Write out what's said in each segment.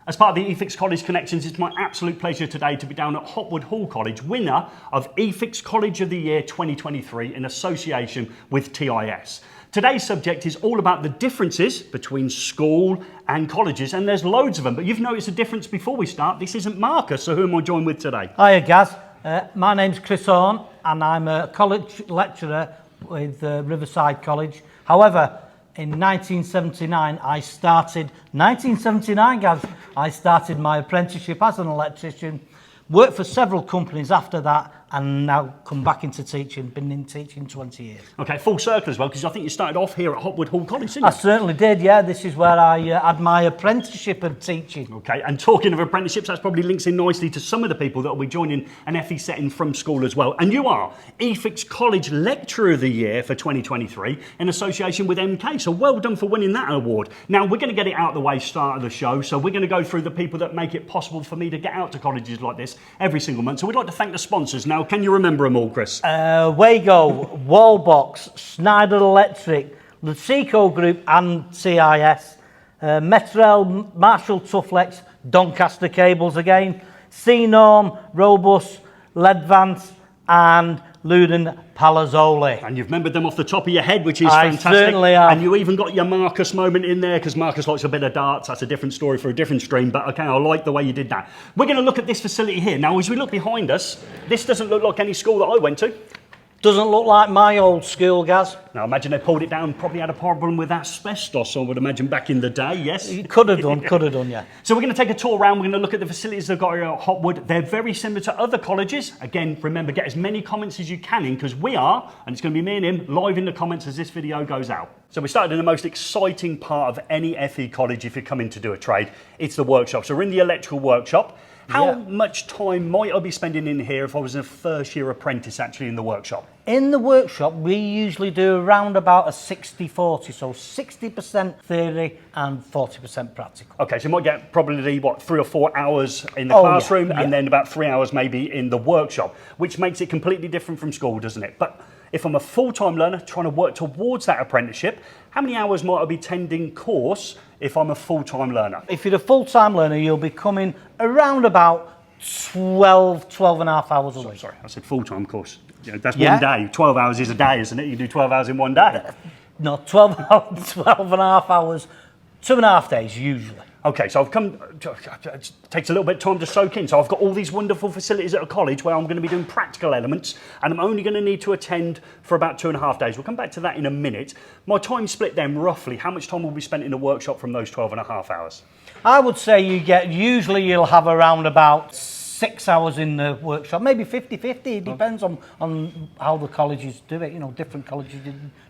As part of the eFIXX College Connections, it's my absolute pleasure today to be down at Hopwood Hall College, winner of eFIXX College of the Year 2023 in association with TIS. Today's subject is all about the differences between school and colleges, and there's loads of them, but you've noticed a difference before we start. This isn't Marcus, so who am I joined with today? Hiya Gaz, my name's Chris Horne and I'm a college lecturer with Riverside College. However, in 1979, I started my apprenticeship as an electrician, worked for several companies after that, and now come back into teaching, been in teaching 20 years. Okay, full circle as well, because I think you started off here at Hopwood Hall College, didn't you? I certainly did, yeah. This is where I had my apprenticeship of teaching. Okay, and talking of apprenticeships, that's probably links in nicely to some of the people that will be joining an FE setting from school as well. And you are eFIXX College Lecturer of the Year for 2023 in association with MK, so well done for winning that award. Now, we're going to get it out of the way start of the show, so we're going to go through the people that make it possible for me to get out to colleges like this every single month. So we'd like to thank the sponsors. Now, can you remember them all, Chris? Wago, Wallbox, Schneider Electric, the Seco Group and CIS, Metrel, Marshall Tufflex, Doncaster Cables again, C-Norm, Robust, Ledvance and Luden Palazzoli. And you've remembered them off the top of your head, which is fantastic. I certainly have. And you even got your Marcus moment in there, because Marcus likes a bit of darts. That's a different story for a different stream, but okay, I like the way you did that. We're going to look at this facility here. Now, as we look behind us, this doesn't look like any school that I went to. Doesn't look like my old school, Gaz. Now, imagine they pulled it down, probably had a problem with asbestos, I would imagine, back in the day, yes? Could have done, yeah. So we're going to take a tour around, we're going to look at the facilities they've got here at Hopwood. They're very similar to other colleges. Again, remember, get as many comments as you can in, because we are, and it's going to be me and him, live in the comments as this video goes out. So we started in the most exciting part of any FE college if you're coming to do a trade. It's the workshop. So we're in the electrical workshop. How much time might I be spending in here if I was a first year apprentice actually in the workshop? In the workshop, we usually do around about a 60-40, so 60% theory and 40% practical. Okay, so you might get probably, what, 3 or 4 hours in the classroom and then about 3 hours maybe in the workshop, which makes it completely different from school, doesn't it? But if I'm a full-time learner trying to work towards that apprenticeship, how many hours might I be tending course if I'm a full-time learner? If you're a full-time learner, you'll be coming around about 12 and a half hours a week. Sorry, I said full-time course. Yeah, that's 1 day. 12 hours is a day, isn't it? You do 12 hours in 1 day. No, 12 and a half hours, 2.5 days usually. Okay, so I've come, it takes a little bit of time to soak in. So I've got all these wonderful facilities at a college where I'm going to be doing practical elements, and I'm only going to need to attend for about 2.5 days. We'll come back to that in a minute. My time split then, roughly, how much time will be spent in the workshop from those 12.5 hours? I would say usually you'll have around about 6 hours in the workshop, maybe 50-50. It depends on how the colleges do it. You know, different colleges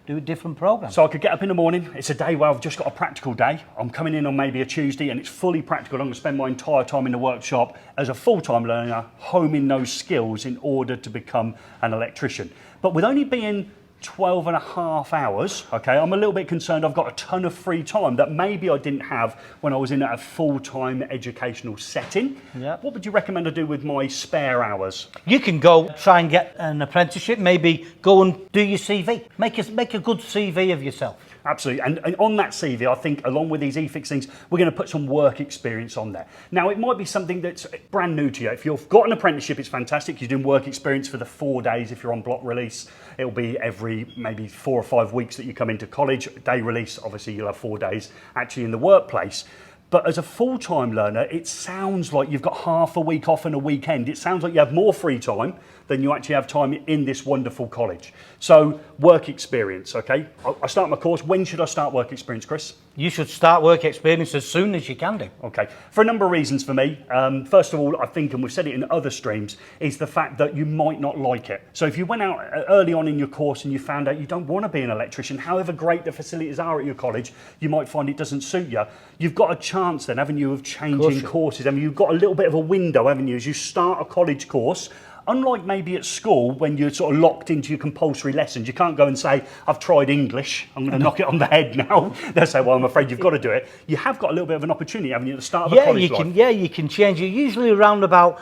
do different programs. So I could get up in the morning. It's a day where I've just got a practical day. I'm coming in on maybe a Tuesday and it's fully practical. I'm going to spend my entire time in the workshop as a full-time learner, homing those skills in order to become an electrician. But with only being 12.5 hours, okay, I'm a little bit concerned I've got a ton of free time that maybe I didn't have when I was in a full-time educational setting. Yeah. What would you recommend I do with my spare hours? You can go try and get an apprenticeship, maybe go and do your CV. Make a good CV of yourself. Absolutely, and on that CV, I think along with these eFIXX things, we're going to put some work experience on there. Now, it might be something that's brand new to you. If you've got an apprenticeship, it's fantastic. You're doing work experience for the 4 days. If you're on block release, it'll be every maybe 4 or 5 weeks that you come into college. Day release, obviously, you'll have 4 days actually in the workplace. But as a full-time learner, it sounds like you've got half a week off and a weekend. It sounds like you have more free time than you actually have time in this wonderful college. So, work experience, okay? I start my course. When should I start work experience, Chris? You should start work experience as soon as you can do. Okay, for a number of reasons for me. First of all, I think, and we've said it in other streams, is the fact that you might not like it. So if you went out early on in your course and you found out you don't want to be an electrician, however great the facilities are at your college, you might find it doesn't suit you. You've got a chance then, haven't you, of changing courses. I mean, you've got a little bit of a window, haven't you, as you start a college course. Unlike maybe at school when you're sort of locked into your compulsory lessons, you can't go and say, I've tried English, I'm going to knock it on the head now. They'll say, well, I'm afraid you've got to do it. You have got a little bit of an opportunity, haven't you, at the start of a college life? Yeah, you can change it. Usually around about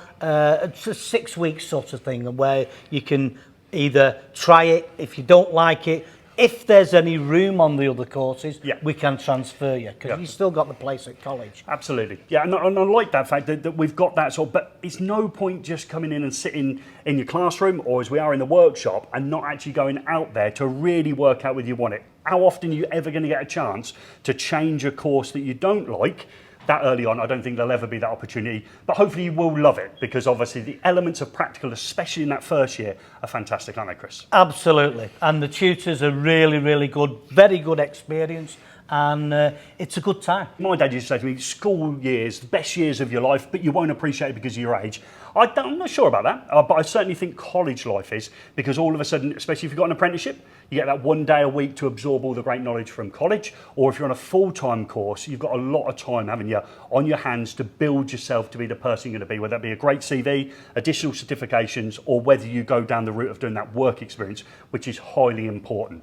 6 weeks sort of thing, where you can either try it. If you don't like it, if there's any room on the other courses, Yeah. we can transfer you, because you've still got the place at college. Absolutely. Yeah, and I like that fact that we've got that sort of, but it's no point just coming in and sitting in your classroom or as we are in the workshop and not actually going out there to really work out whether you want it. How often are you ever going to get a chance to change a course that you don't like that early on? I don't think there'll ever be that opportunity, but hopefully you will love it, because obviously the elements of practical, especially in that first year, are fantastic, aren't they, Chris? Absolutely. And the tutors are really, really good, very good experience. And it's a good time. My dad used to say to me, school years, the best years of your life, but you won't appreciate it because of your age. I'm not sure about that, but I certainly think college life is, because all of a sudden, especially if you've got an apprenticeship, you get that 1 day a week to absorb all the great knowledge from college, or if you're on a full-time course, you've got a lot of time, haven't you, on your hands to build yourself to be the person you're going to be, whether that be a great CV, additional certifications, or whether you go down the route of doing that work experience, which is highly important.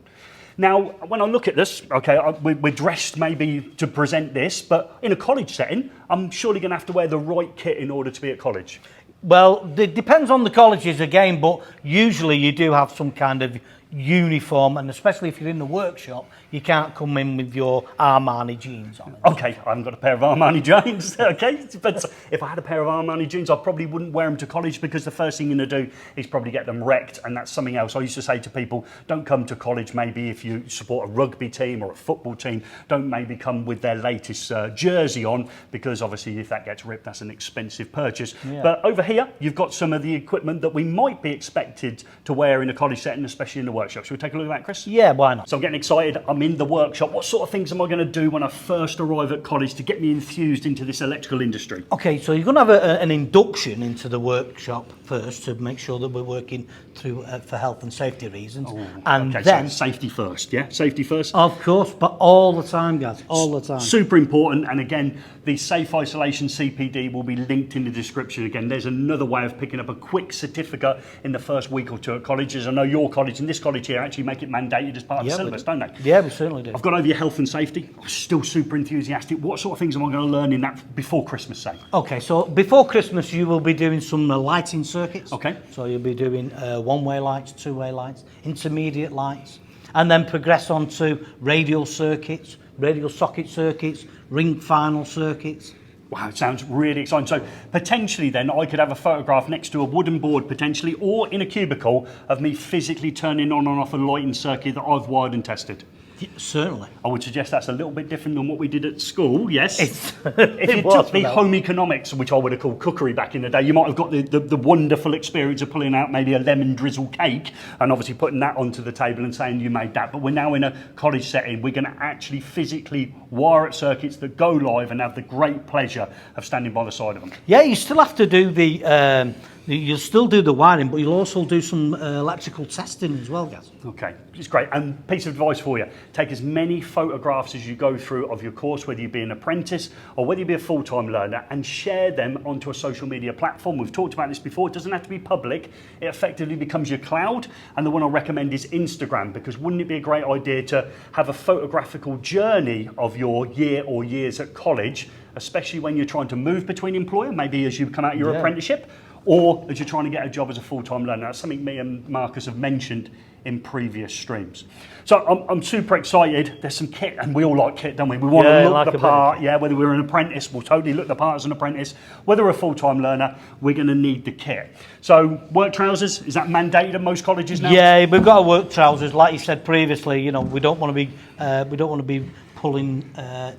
Now, when I look at this, okay, we're dressed maybe to present this, but in a college setting, I'm surely going to have to wear the right kit in order to be at college. Well, it depends on the colleges again, but usually you do have some kind of uniform, and especially if you're in the workshop, you can't come in with your Armani jeans on. Okay, I haven't got a pair of Armani jeans, okay, but if I had a pair of Armani jeans, I probably wouldn't wear them to college, because the first thing you're going to do is probably get them wrecked, and that's something else. I used to say to people, don't come to college maybe if you support a rugby team or a football team, don't maybe come with their latest jersey on, because obviously if that gets ripped, that's an expensive purchase. Yeah. But over here, you've got some of the equipment that we might be expected to wear in a college setting, especially in the workshop. Shall we take a look at that, Chris? Yeah, why not? So I'm getting excited. I'm in the workshop. What sort of things am I going to do when I first arrive at college to get me infused into this electrical industry? Okay, so you're going to have an induction into the workshop first to make sure that we're working through for health and safety reasons. Oh, and okay, then so safety first, yeah? Safety first? Of course, but all the time, guys, all the time. Super important. And again, the Safe Isolation CPD will be linked in the description. Again, there's another way of picking up a quick certificate in the first week or two at colleges. I know your college and this college here actually make it mandated as part of the syllabus, don't they? Yeah, we certainly do. I've gone over your health and safety. I'm still super enthusiastic. What sort of things am I going to learn in that before Christmas, say? Okay, so before Christmas, you will be doing some lighting circuits. Okay. So you'll be doing one-way lights, two-way lights, intermediate lights, and then progress on to radial circuits, radial socket circuits, ring final circuits. Wow, it sounds really exciting. So potentially then I could have a photograph next to a wooden board potentially, or in a cubicle, of me physically turning on and off a lighting circuit that I've wired and tested. Yeah, certainly. I would suggest that's a little bit different than what we did at school, yes. If you took the home economics, which I would have called cookery back in the day, you might have got the wonderful experience of pulling out maybe a lemon drizzle cake and obviously putting that onto the table and saying you made that. But we're now in a college setting. We're going to actually physically wire up circuits that go live and have the great pleasure of standing by the side of them. Yeah, you still have to do you'll still do the wiring, but you'll also do some electrical testing as well, guys. Okay, it's great. And piece of advice for you, take as many photographs as you go through of your course, whether you be an apprentice or whether you be a full-time learner, and share them onto a social media platform. We've talked about this before. It doesn't have to be public. It effectively becomes your cloud. And the one I recommend is Instagram, because wouldn't it be a great idea to have a photographical journey of your year or years at college, especially when you're trying to move between employer, maybe as you come out of your apprenticeship, or as you're trying to get a job as a full-time learner. That's something me and Marcus have mentioned in previous streams. So I'm super excited. There's some kit, and we all like kit, don't we? We want to look the part. Yeah, whether we're an apprentice, we'll totally look the part as an apprentice. Whether we're a full-time learner, we're going to need the kit. So work trousers, is that mandated at most colleges now? Yeah, we've got to work trousers. Like you said previously, you know, we don't want to be pulling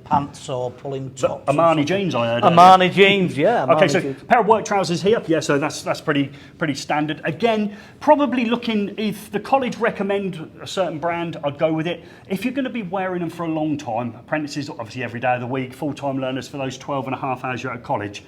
pants or pulling tops. Armani jeans, I heard. Armani jeans, yeah. Okay, so a pair of work trousers here. Yeah, so that's pretty standard. Again, probably looking, if the college recommend a certain brand, I'd go with it. If you're going to be wearing them for a long time, apprentices obviously every day of the week, full-time learners for those 12 and a half hours you're at college,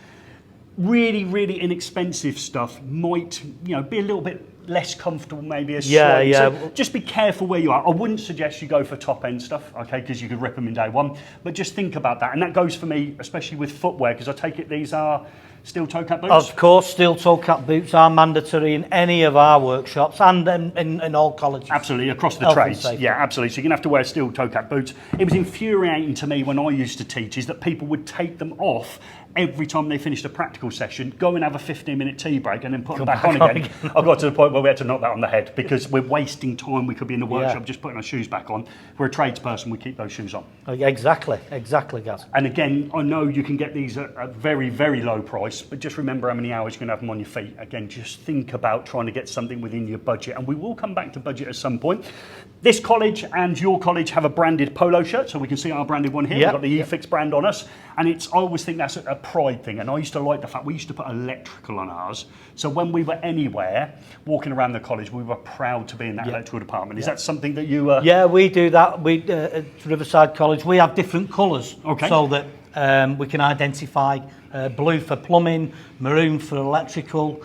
really, really inexpensive stuff might, you know, be a little bit less comfortable maybe as slightly. So just be careful where you are. I wouldn't suggest you go for top end stuff, okay, because you could rip them in day one, but just think about that. And that goes for me, especially with footwear, because I take it these are steel toe cap boots? Of course, steel toe cap boots are mandatory in any of our workshops and in all colleges. Absolutely, across the trades. Yeah, absolutely. So you're going to have to wear steel toe cap boots. It was infuriating to me when I used to teach is that people would take them off every time they finished a practical session, go and have a 15-minute tea break and then put them back on again. I got to the point where we had to knock that on the head because we're wasting time. We could be in the workshop just putting our shoes back on. We're a tradesperson, we keep those shoes on. Exactly, Gaz. And again, I know you can get these at a very, very low price, but just remember how many hours you're going to have them on your feet. Again, just think about trying to get something within your budget, and we will come back to budget at some point. This college and your college have a branded polo shirt, so we can see our branded one here. We've got the eFIXX brand on us, and I always think that's a pride thing, and I used to like the fact we used to put electrical on ours, so when we were anywhere, walking around the college, we were proud to be in that electrical department. Is that something that you... Yeah, we do that. We at Riverside College, we have different colours, so that we can identify blue for plumbing, maroon for electrical,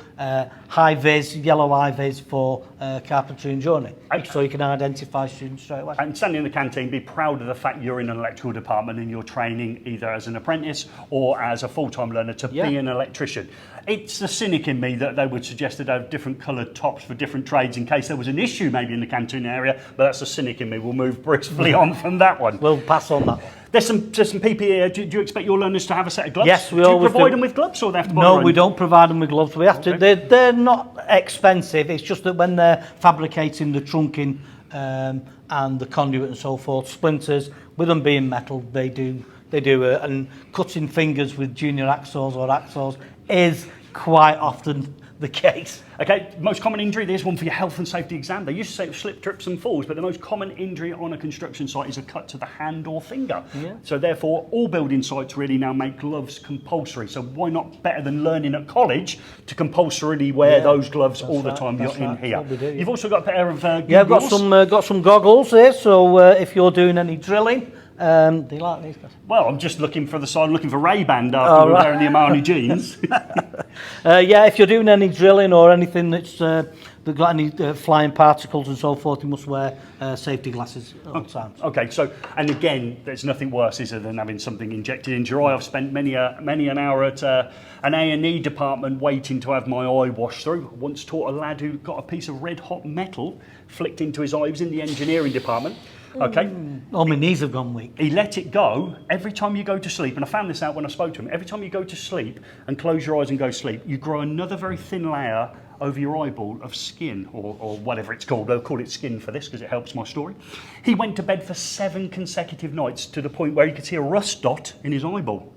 high-vis, yellow high-vis for carpentry and joinery. So you can identify students straight away. And standing in the canteen, be proud of the fact you're in an electrical department and you're training either as an apprentice or as a full-time learner to be an electrician. It's the cynic in me that they would suggest that they have different coloured tops for different trades in case there was an issue maybe in the canteen area, but that's the cynic in me. We'll move briskly on from that one. We'll pass on that one. There's some PPE. Do you expect your learners to have a set of gloves? Yes, we do always you provide them with gloves, or they have to buy No, their own? we don't provide them with gloves. We have to. They're not expensive. It's just that when they're fabricating the trunking and the conduit and so forth, splinters, with them being metal, they do and cutting fingers with junior hacksaws or hacksaws is quite often the case. Okay, most common injury, there's one for your health and safety exam. They used to say it was slip, trips and falls, but the most common injury on a construction site is a cut to the hand or finger. So therefore, all building sites really now make gloves compulsory. So why not, better than learning at college, to compulsorily wear those gloves all the time you're in here. You've also got a pair of goggles. I've got some goggles here, so if you're doing any drilling, do you like these guys? Well, I'm just looking for the side, looking for Ray-Ban after we're wearing the Armani jeans. If you're doing any drilling or anything that's got any flying particles and so forth, you must wear safety glasses at all times. Okay, so, and again, there's nothing worse, is there, than having something injected into your eye. I've spent many an hour at an A&E department waiting to have my eye washed through. I once taught a lad who got a piece of red hot metal flicked into his eye. He was in the engineering department. Okay. Oh, my knees have gone weak. He let it go. Every time you go to sleep, and I found this out when I spoke to him, every time you go to sleep and close your eyes and go to sleep, you grow another very thin layer over your eyeball of skin, or whatever it's called. They'll call it skin for this because it helps my story. He went to bed for 7 consecutive nights to the point where he could see a rust dot in his eyeball.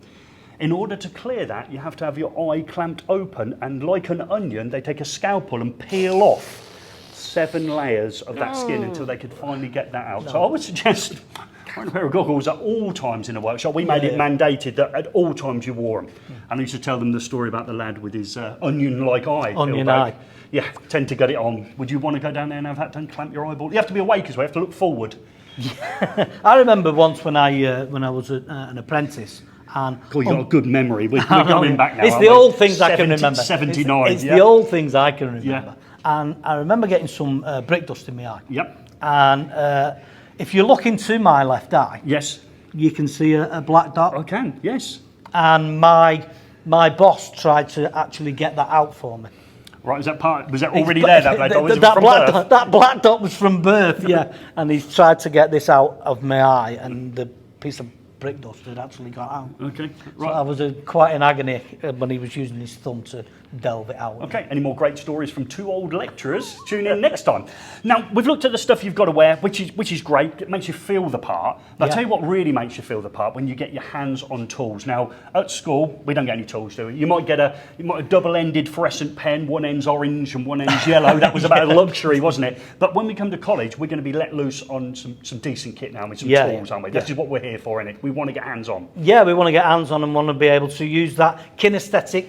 In order to clear that, you have to have your eye clamped open, and like an onion, they take a scalpel and peel off 7 layers of that skin until they could finally get that out. So I would suggest wearing a pair of goggles at all times in a workshop. We made it mandated that at all times you wore them. And I used to tell them the story about the lad with his onion-like eye. Onion eye. Yeah, tend to get it on. Would you want to go down there and have that done, clamp your eyeball? You have to be awake as well. You have to look forward. I remember once when I was an apprentice. And cool, you've got a good memory. We're going back now. It's the old things I can remember. 79. It's the old things I can remember. And I remember getting some brick dust in my eye. Yep. And if you look into my left eye, yes, you can see a black dot. I can, yes. And my boss tried to actually get that out for me. Right, was that already there, that black dot? Was it from birth? That black dot was from birth, yeah. And he's tried to get this out of my eye, and the piece of brick dust had actually got out. Okay, right. So I was quite in agony when he was using his thumb to delve it out. Okay, any more great stories from 2 old lecturers? Tune in next time. Now, we've looked at the stuff you've got to wear, which is great. It makes you feel the part. But I'll tell you what really makes you feel the part, when you get your hands on tools. Now, at school, we don't get any tools, do we? You might get a double-ended fluorescent pen, one end's orange and one end's yellow. That was about a luxury, wasn't it? But when we come to college, we're going to be let loose on some decent kit now with some tools, aren't we? This is what we're here for, innit? We want to get hands on. Yeah, we want to get hands on and want to be able to use that kinesthetic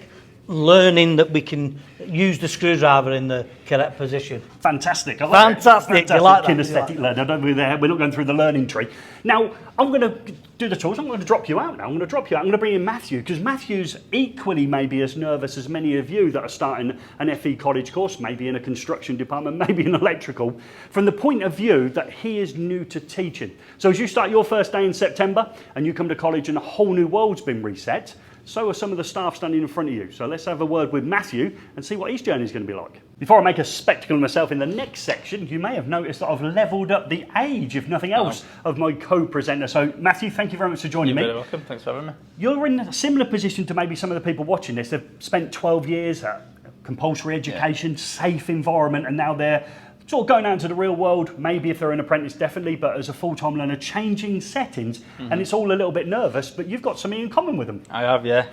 learning that we can use the screwdriver in the correct position. Fantastic. I like Fantastic. You like that? Kinesthetic learning. I don't know there. We're not going through the learning tree. Now, I'm going to do the tools. I'm going to drop you out now. I'm going to bring in Matthew, because Matthew's equally maybe as nervous as many of you that are starting an FE college course, maybe in a construction department, maybe in electrical, from the point of view that he is new to teaching. So as you start your first day in September and you come to college and a whole new world's been reset, So are some of the staff standing in front of you. So let's have a word with Matthew and see what his journey is going to be like. Before I make a spectacle of myself in the next section, you may have noticed that I've levelled up the age, if nothing else, of my co-presenter. So Matthew, thank you very much for joining me. You're very welcome. Thanks for having me. You're in a similar position to maybe some of the people watching this. They've spent 12 years at compulsory education, safe environment, and now they're sort of going out into the real world, maybe if they're an apprentice, definitely, but as a full-time learner, changing settings, and it's all a little bit nervous, but you've got something in common with them. I have, yeah.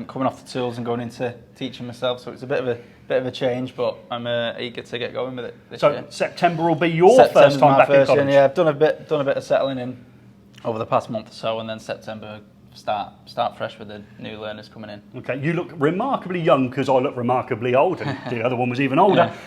Coming off the tools and going into teaching myself, so it's a bit of a change, but I'm eager to get going with it this year. September will be your first time back in college? Yeah, I've done a bit of settling in over the past month or so, and then September start fresh with the new learners coming in. Okay, you look remarkably young because I look remarkably old, and the other one was even older. Yeah.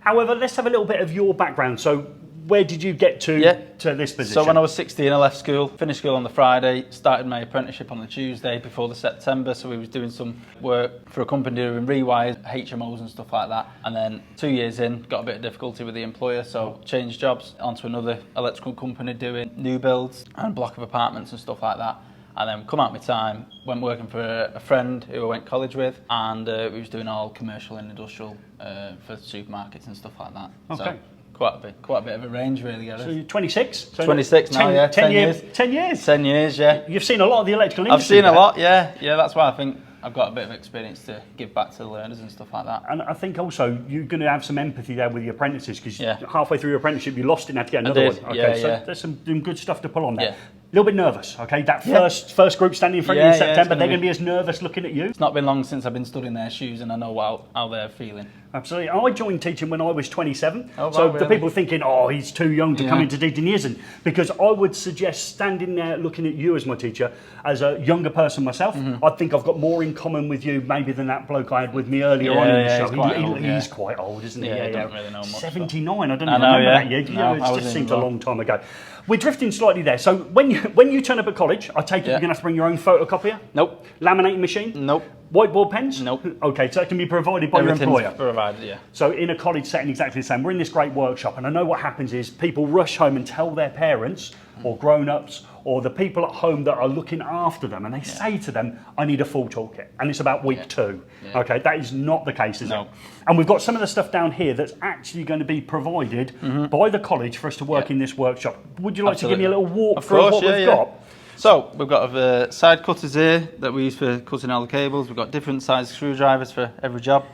However, let's have a little bit of your background. So where did you get to this position? So when I was 16, I left school, finished school on the Friday, started my apprenticeship on the Tuesday before the September. So we was doing some work for a company doing rewires, HMOs and stuff like that. And then 2 years in, got a bit of difficulty with the employer, so changed jobs onto another electrical company doing new builds and block of apartments and stuff like that. And then come out my time, went working for a friend who I went to college with, and we was doing all commercial and industrial for supermarkets and stuff like that. Okay. So quite a bit of a range, really. So you're 26? So 26 now, yeah. 10 years. 10 years? 10 years, yeah. You've seen a lot of the electrical industry. I've seen a lot, yeah. Yeah, that's why I think I've got a bit of experience to give back to the learners and stuff like that. And I think also you're going to have some empathy there with your apprentices, because halfway through your apprenticeship you lost it and had to get another one. Okay, so there's some good stuff to pull on there. Yeah. A little bit nervous, okay? That first group standing in front of you in September, they're going to be as nervous looking at you. It's not been long since I've been stood in their shoes, and I know how they're feeling. Absolutely. I joined teaching when I was 27. So the people thinking, oh, he's too young to come into teaching, he isn't. Because I would suggest standing there looking at you as my teacher, as a younger person myself, I think I've got more in common with you maybe than that bloke I had with me earlier on in the show. He's quite old, isn't he? I don't really know much. 79, I don't even remember that year. No, it just seems a long time ago. We're drifting slightly there. So when you turn up at college, I take it you're going to have to bring your own photocopier? Nope. Laminating machine? Nope. Whiteboard pens? Nope. Okay, so that can be provided by your employer? Provided, yeah. So in a college setting, exactly the same. We're in this great workshop, and I know what happens is people rush home and tell their parents or grown-ups or the people at home that are looking after them, and they say to them, I need a full toolkit, and it's about week 2. Yeah. Okay, that is not the case, is it? And we've got some of the stuff down here that's actually going to be provided by the college for us to work in this workshop. Would you like to give me a little walk through what we've got? So we've got side cutters here that we use for cutting all the cables. We've got different size screwdrivers for every job.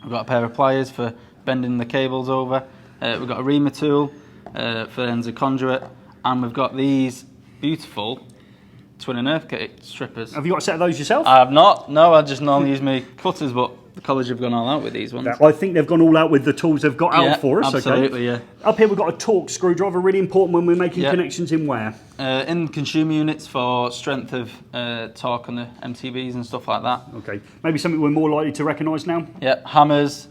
We've got a pair of pliers for bending the cables over. We've got a reamer tool for ends of conduit, and we've got these beautiful twin and earth kit strippers. Have you got a set of those yourself? I have not. No, I just normally use my cutters, but the college have gone all out with these ones. I think they've gone all out with the tools they've got out for us. Absolutely, okay. Up here we've got a torque screwdriver, really important when we're making connections in where? In consumer units for strength of torque on the MTBs and stuff like that. Okay, maybe something we're more likely to recognise now? Yeah, hammers.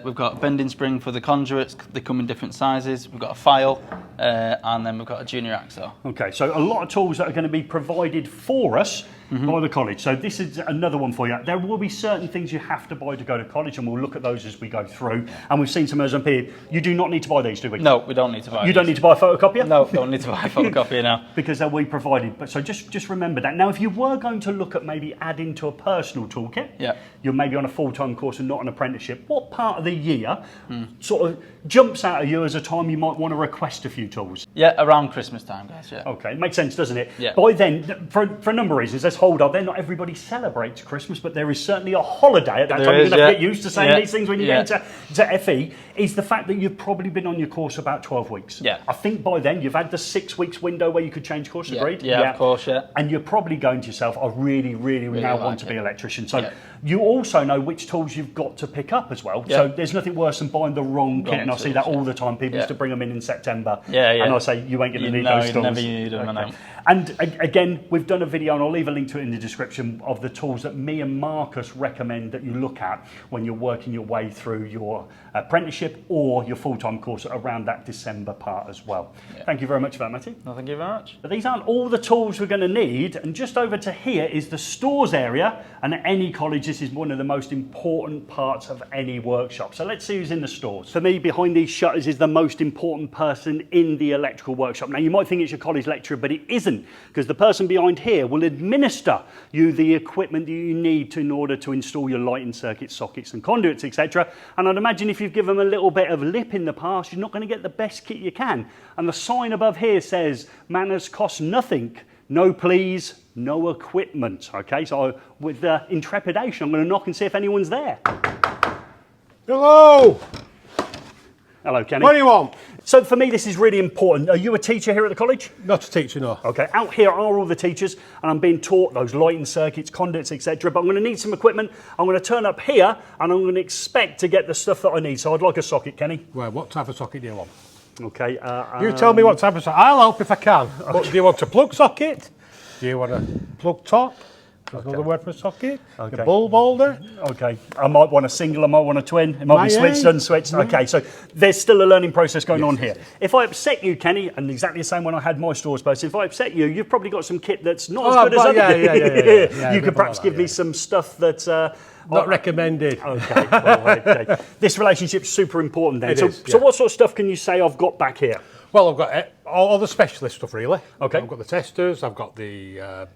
We've got a bending spring for the conduits. They come in different sizes. We've got a file, and then we've got a junior axle. Okay, so a lot of tools that are going to be provided for us by the college. So this is another one for you. There will be certain things you have to buy to go to college, and we'll look at those as we go through. And we've seen some of those up here. You do not need to buy these, do we? No, we don't need to buy You don't need to buy a photocopier? No, don't need to buy a photocopier now. Because they'll be provided. But so just remember that. Now, if you were going to look at maybe adding to a personal toolkit, you're maybe on a full-time course and not an apprenticeship, what part of the year sort of jumps out at you as a time you might want to request a few tools? Yeah, around Christmas time, guys, Okay, makes sense, doesn't it? Yeah. By then, for a number of reasons, let's hold up. Then not everybody celebrates Christmas, but there is certainly a holiday at that time. You're going to have to get used to saying these things when you get into FE, is the fact that you've probably been on your course about 12 weeks. Yeah. I think by then you've had the 6 weeks window where you could change course, agreed? Yeah, of course, And you're probably going to yourself, I really now want to be an electrician. So you also know which tools you've got to pick up as well. So there's nothing worse than buying the wrong kit, and I see that all the time. People used to bring them in September, and I say, you ain't going to need those tools. Never need them, okay. And again, we've done a video, and I'll leave a link to it in the description, of the tools that me and Marcus recommend that you look at when you're working your way through your apprenticeship or your full-time course around that December part as well. Thank you very much for that, Matty. No, thank you very much. But these aren't all the tools we're going to need, and just over to here is the stores area, and at any college this is one of the most important parts of any workshop. So let's see who's in the stores. For me, behind these shutters is the most important person in the electrical workshop. Now you might think it's your college lecturer, but it isn't, because the person behind here will administer register you the equipment that you need in order to install your lighting circuits, sockets and conduits, etc. And I'd imagine if you've given them a little bit of lip in the past, you're not going to get the best kit you can. And the sign above here says, manners cost nothing. No please, no equipment. Okay, so with intrepidation, I'm going to knock and see if anyone's there. Hello! Hello, Kenny. What do you want? So for me, this is really important. Are you a teacher here at the college? Not a teacher, no. Okay, out here are all the teachers, and I'm being taught those lighting circuits, conduits, etc. But I'm going to need some equipment. I'm going to turn up here, and I'm going to expect to get the stuff that I need. So I'd like a socket, Kenny. Well, what type of socket do you want? Okay. You tell me what type of socket. I'll help if I can. Okay. But do you want a plug socket? Do you want a plug top? There's another word for a socket. Okay. A bulb holder. Okay. I might want a single, I might want a twin. It might be switched, unswitched. Okay, so there's still a learning process going on here. If I upset you, Kenny, and exactly the same when I had my stores person, if I upset you, you've probably got some kit that's not as good as other. Yeah, you could perhaps give me some stuff that's... not recommended. Okay, well, okay. This relationship's super important then. So what sort of stuff can you say I've got back here? Well, I've got all the specialist stuff, really. Okay. I've got the testers, I've got the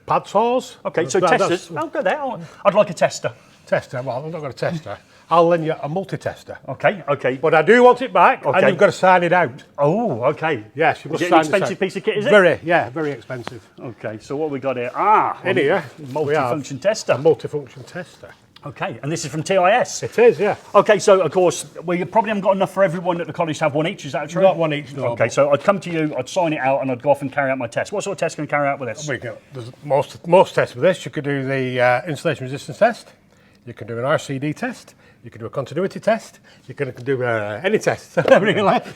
pad saws. Okay, so testers. I'll go there. I'd like a tester. Tester? Well, I've not got a tester. I'll lend you a multi-tester. Okay, okay. But I do want it back, and you've got to sign it out. Oh, okay. Yes, you must sign it. Is it sign an expensive piece of kit, is it? Very expensive. Okay, so what we got here? In here, multifunction tester. A multifunction tester. Okay, and this is from TIS? It is, yeah. Okay, so of course, we probably haven't got enough for everyone at the college to have one each, is that true? Not one each, no. Okay, so I'd come to you, I'd sign it out, and I'd go off and carry out my test. What sort of test can I carry out with this? There's most tests with this. You could do the installation resistance test. You can do an RCD test. You can do a continuity test. You can do any test.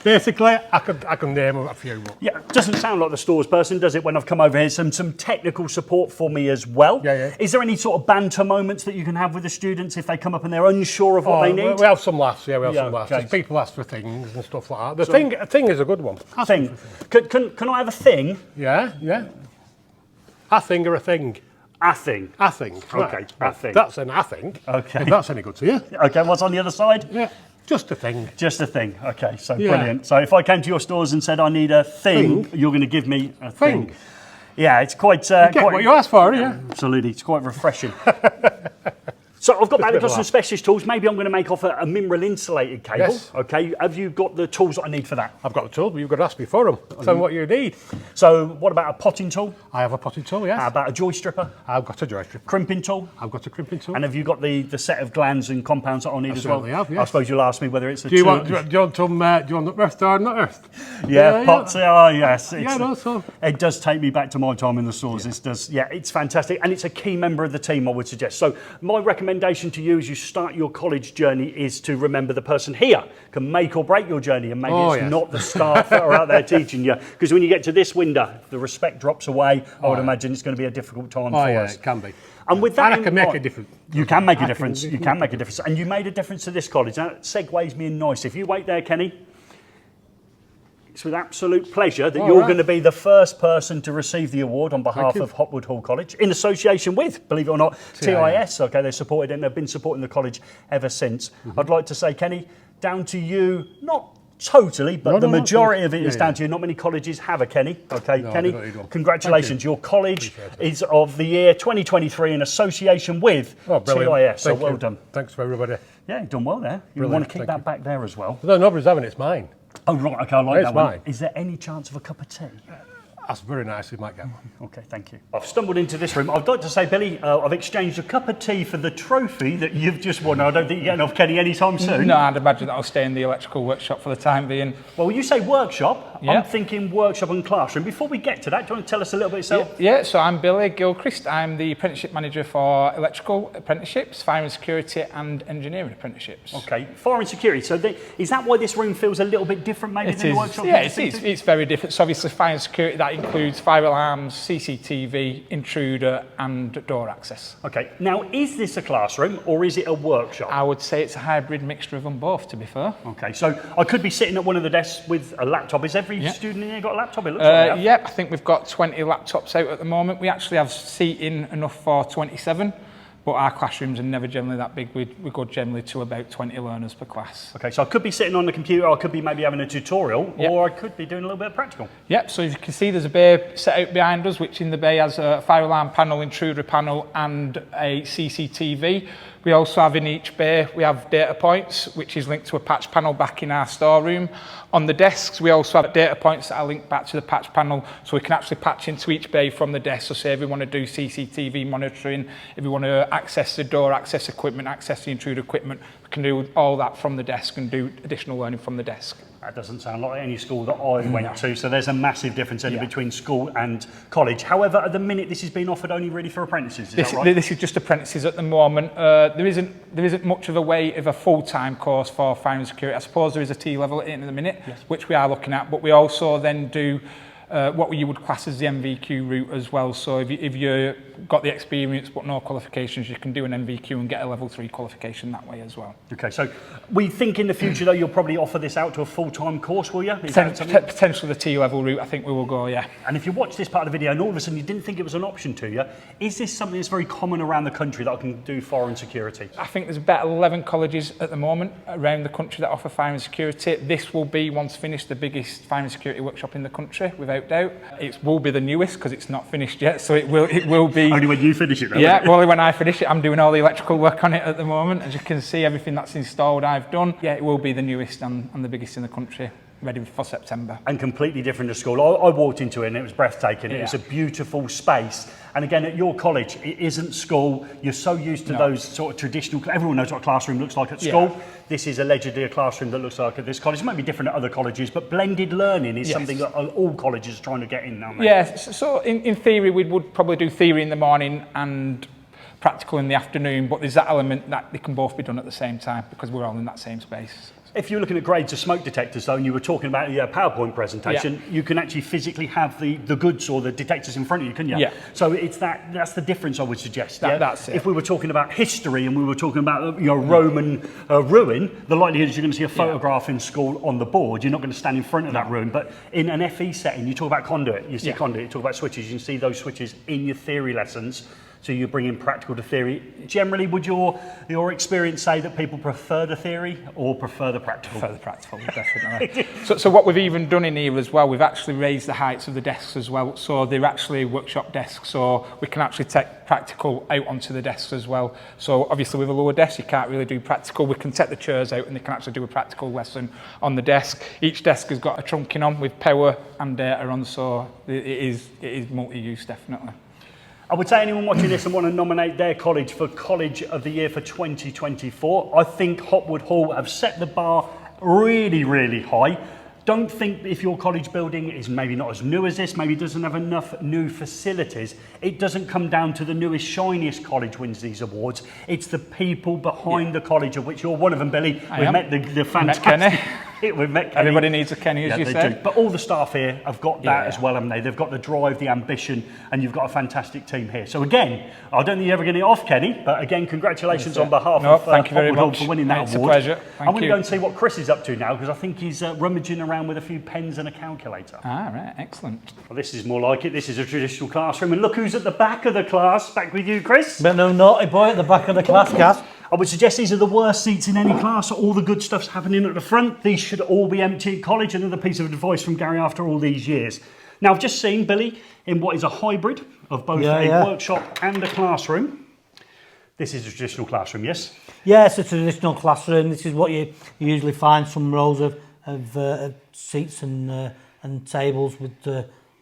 Basically, I can name a few. Yeah, doesn't sound like the stores person, does it, when I've come over here? Some technical support for me as well. Yeah. Is there any sort of banter moments that you can have with the students if they come up and they're unsure of what they need? We have some laughs, we have some laughs. Okay. People ask for things and stuff like that. The thing is a good one. Thing. Can I have a thing? Yeah. A thing or a thing? A thing. A thing. Okay, a thing. That's an a thing. Okay. If that's any good to you. Okay, what's on the other side? Yeah, just a thing. Just a thing. Okay, so brilliant. So if I came to your stores and said I need a thing. You're going to give me a thing. Yeah, it's quite... You get what you asked for, yeah. Absolutely, it's quite refreshing. So I've got some specialist tools. Maybe I'm going to make off a mineral insulated cable. Yes. Okay, have you got the tools that I need for that? I've got the tools, but you've got to ask me for them. Tell me what you need. So what about a potting tool? I have a potting tool, yes. How about a joy stripper? I've got a joy stripper. Crimping tool? I've got a crimping tool. And have you got the set of glands and compounds that I'll need as well? Have, yes. I suppose you'll ask me whether it's a do you want them earthed or not earthed? Yeah, pots. Oh, yes. So. It does take me back to my time in the stores. It's fantastic, and it's a key member of the team, I would suggest. So my recommendation to you as you start your college journey is to remember the person here can make or break your journey, and maybe not the staff that are out there teaching you. Because when you get to this window, the respect drops away. I would imagine it's going to be a difficult time for us. It can be. And with that, I can make a difference. You can make a difference. You can make a difference, and you made a difference to this college. That segues me in nice. If you wait there, Kenny. It's with absolute pleasure that you're going to be the first person to receive the award on behalf of Hopwood Hall College, in association with, believe it or not, TIS. Okay, they supported it and they've been supporting the college ever since. I'd like to say, Kenny, down to you, not totally, but the majority of it is down to you. Not many colleges have a Kenny. Okay, Kenny, congratulations. Your college is of the year 2023 in association with TIS. So well done. Thanks for everybody. Yeah, you've done well there. You want to keep that back there as well. No, nobody's having it. It's mine. Oh, right, okay, I like that one. Mine. Is there any chance of a cup of tea? That's very nice, we might get one. Okay, thank you. I've stumbled into this room. I'd like to say, Billy, I've exchanged a cup of tea for the trophy that you've just won. I don't think you're getting off Kenny anytime soon. No, I'd imagine that I'll stay in the electrical workshop for the time being. Well, when you say workshop, I'm thinking workshop and classroom. Before we get to that, do you want to tell us a little bit yourself? Yeah, so I'm Billy Gilchrist. I'm the apprenticeship manager for electrical apprenticeships, fire and security and engineering apprenticeships. Okay, fire and security. So is that why this room feels a little bit different maybe than the workshop? Yeah, it's very different. So obviously fire and security, that includes fire alarms, CCTV, intruder and door access. Okay, now is this a classroom or is it a workshop? I would say it's a hybrid mixture of them both, to be fair. Okay, so I could be sitting at one of the desks with a laptop. Is every student in here got a laptop? It looks like I think we've got 20 laptops out at the moment. We actually have seating enough for 27. but our classrooms are never generally that big. We go generally to about 20 learners per class. Okay, so I could be sitting on the computer, I could be maybe having a tutorial, Yep. or I could be doing a little bit of practical. Yep, so as you can see, there's a bay set out behind us, which in the bay has a fire alarm panel, intruder panel, and a CCTV. We also have in each bay, we have data points, which is linked to a patch panel back in our storeroom. On the desks, we also have data points that are linked back to the patch panel, so we can actually patch into each bay from the desk. So say if we want to do CCTV monitoring, if we want to access the door, access equipment, access the intruder equipment, we can do all that from the desk and do additional learning from the desk. That doesn't sound like any school that I went to, so there's a massive difference Yeah. between school and college. However, at the minute, this is being offered only really for apprentices, is that right? This is just apprentices at the moment. There isn't much of a full-time course for fire and security. I suppose there is a T-level in the minute, which we are looking at, but we also then do what you would class as the MVQ route as well. So if you've got the experience but no qualifications, you can do an MVQ and get a level 3 qualification that way as well. Okay, so we think in the future, though, you'll probably offer this out to a full-time course, will you? Is that something? Potentially the T-level route, I think we will go, yeah. And if you watch this part of the video and all of a sudden you didn't think it was an option to you, is this something that's very common around the country that I can do fire and security? I think there's about 11 colleges at the moment around the country that offer fire and security. This will be, once finished, the biggest fire and security workshop in the country, without doubt. It will be the newest because it's not finished yet, so it will be... Only when you finish it, though. Yeah, well, when I finish it, I'm doing all the electrical work on it at the moment. As you can see, everything that's installed, I've done. Yeah, it will be the newest and the biggest in the country, ready for September. And completely different to school. I walked into it and it was breathtaking. It Yeah. was a beautiful space. And again, at your college, it isn't school. You're so used to No. those sort of traditional... Everyone knows what a classroom looks like at Yeah. school. This is allegedly a classroom that looks like at this college. It might be different at other colleges, but blended learning is Yes. something that all colleges are trying to get in now. Yeah, so in theory, we would probably do theory in the morning and practical in the afternoon, but there's that element that they can both be done at the same time because we're all in that same space. If you're looking at grades of smoke detectors, though, and you were talking about your PowerPoint presentation, you can actually physically have the goods or the detectors in front of you, couldn't you? Yeah. So that's the difference, I would suggest. That's it. If we were talking about history and we were talking about your Roman ruin, the likelihood is you're going to see a photograph in school on the board. You're not going to stand in front of that ruin. But in an FE setting, you talk about conduit. You see conduit. You talk about switches. You can see those switches in your theory lessons. So you're bringing practical to theory. Generally, would your experience say that people prefer the theory or prefer the practical? For the practical, definitely. So what we've even done in here as well, we've actually raised the heights of the desks as well. So they're actually workshop desks, so we can actually take practical out onto the desks as well. So obviously with a lower desk, you can't really do practical. We can take the chairs out and they can actually do a practical lesson on the desk. Each desk has got a trunking on with power and data on, so it is multi-use, definitely. I would say anyone watching this and want to nominate their college for College of the Year for 2024, I think Hopwood Hall have set the bar really, really high. Don't think if your college building is maybe not as new as this, maybe doesn't have enough new facilities, it doesn't come down to the newest, shiniest college wins these awards. It's the people behind the college, of which you're one of them, Billy. We've met the fantastic... We've met Kenny. Everybody needs a Kenny, as you they said. do. But all the staff here have got that as well, haven't they? They've got the drive, the ambition, and you've got a fantastic team here. So again, I don't think you're ever going to get off, Kenny, but again, congratulations on behalf of thank you very Hopwood Hall much for winning that award. It's a pleasure. I'm going to go and see what Chris is up to now, because I think he's rummaging around with a few pens and a calculator. Ah, right, excellent. Well, this is more like it. This is a traditional classroom, and look who's at the back of the class. Back with you, Chris. But no naughty boy at the back of the class, Gaz. I would suggest these are the worst seats in any class. All the good stuff's happening at the front. These should all be empty at college. Another piece of advice from Gary after all these years. Now, I've just seen Billy in what is a hybrid of both a workshop and a classroom. This is a traditional classroom, yes? Yeah, it's a traditional classroom. This is what you usually find, some rows of seats and tables with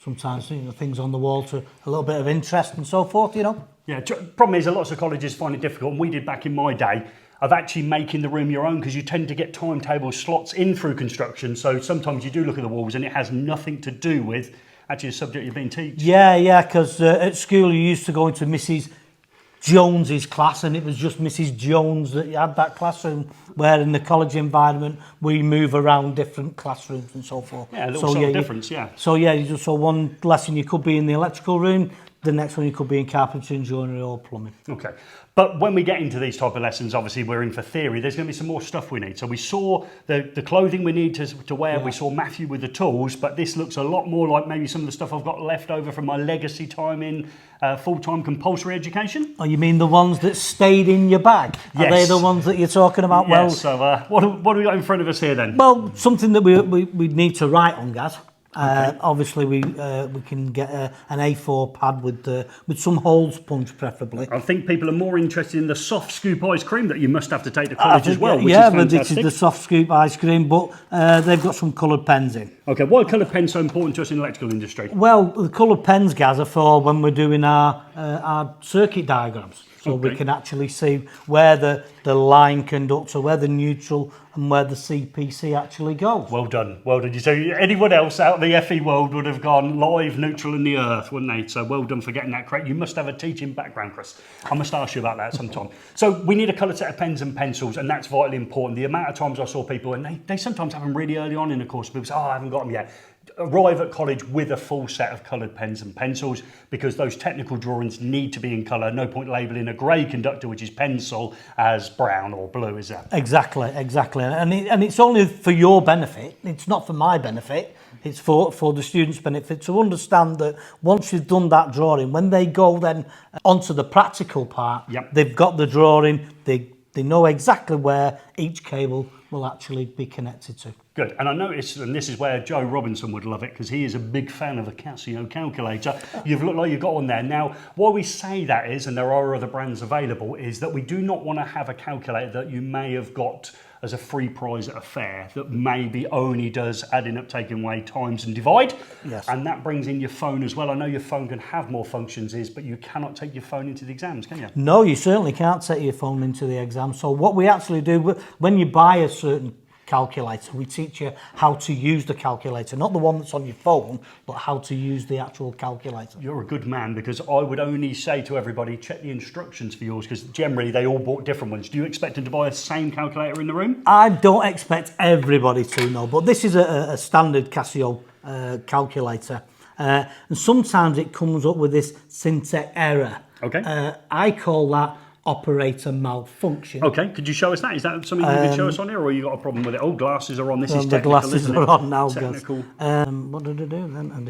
sometimes things on the wall to a little bit of interest and so forth, Yeah, problem is lots of colleges find it difficult, and we did back in my day, of actually making the room your own, because you tend to get timetable slots in through construction, so sometimes you do look at the walls and it has nothing to do with actually the subject you're being taught. Yeah, because at school you used to go into Mrs. Jones's class, and it was just Mrs. Jones that had that classroom, where in the college environment we move around different classrooms and so forth. Yeah, a little difference, yeah. So one lesson you could be in the electrical room, the next one you could be in carpentry, joinery or plumbing. Okay. But when we get into these type of lessons, obviously we're in for theory. There's going to be some more stuff we need. So we saw the clothing we need to wear. Yeah. We saw Matthew with the tools, but this looks a lot more like maybe some of the stuff I've got left over from my legacy time in full-time compulsory education. Oh, you mean the ones that stayed in your bag? Yes. Are they the ones that you're talking about? Yes. Well, So what do we got in front of us here then? Well, something that we need to write on, Gaz. Obviously, we can get an A4 pad with some holes punched, preferably. I think people are more interested in the soft scoop ice cream that you must have to take to college as well, which is but fantastic. this is the soft scoop ice cream, but they've got some coloured pens in. Okay, why are coloured pens so important to us in the electrical industry? Well, the coloured pens, Gaz, are for when we're doing our circuit diagrams. So we can actually see where the line conductor, where the neutral and where the CPC actually goes. Well done, well done. So anyone else out in the FE world would have gone live, neutral and the earth, wouldn't they? So well done for getting that correct. You must have a teaching background, Chris. I must ask you about that sometime. So we need a coloured set of pens and pencils, and that's vitally important. The amount of times I saw people, and they sometimes have them really early on in the course, people say, oh, I haven't got them yet. Arrive at college with a full set of coloured pens and pencils, because those technical drawings need to be in colour. No point labelling a grey conductor, which is pencil, as brown or blue, is there? Exactly. And it's only for your benefit. It's not for my benefit. It's for the students' benefit to understand that once you've done that drawing, when they go then onto the practical part, Yep. They've got the drawing, they know exactly where each cable will actually be connected to. Good. And I noticed, and this is where Joe Robinson would love it, because he is a big fan of the Casio calculator. You've looked like you've got one there. Now, why we say that is, and there are other brands available, is that we do not want to have a calculator that you may have got as a free prize at a fair that maybe only does adding up, taking away, times and divide. Yes. And that brings in your phone as well. I know your phone can have more functions, but you cannot take your phone into the exams, can you? No, you certainly can't take your phone into the exam. So what we actually do, when you buy a certain calculator, we teach you how to use the calculator, not the one that's on your phone, but how to use the actual calculator. You're a good man, because I would only say to everybody, check the instructions for yours, because generally they all bought different ones. Do you expect them to buy the same calculator in the room? I don't expect everybody to know, but this is a standard Casio calculator, and sometimes it comes up with this syntax error. Okay. I call that operator malfunction. Okay, could you show us that? Is that something you could show us on here, or you got a problem with it? Oh, glasses are on. This is The technical, glasses isn't are it? on now. Technical. What did I do then? I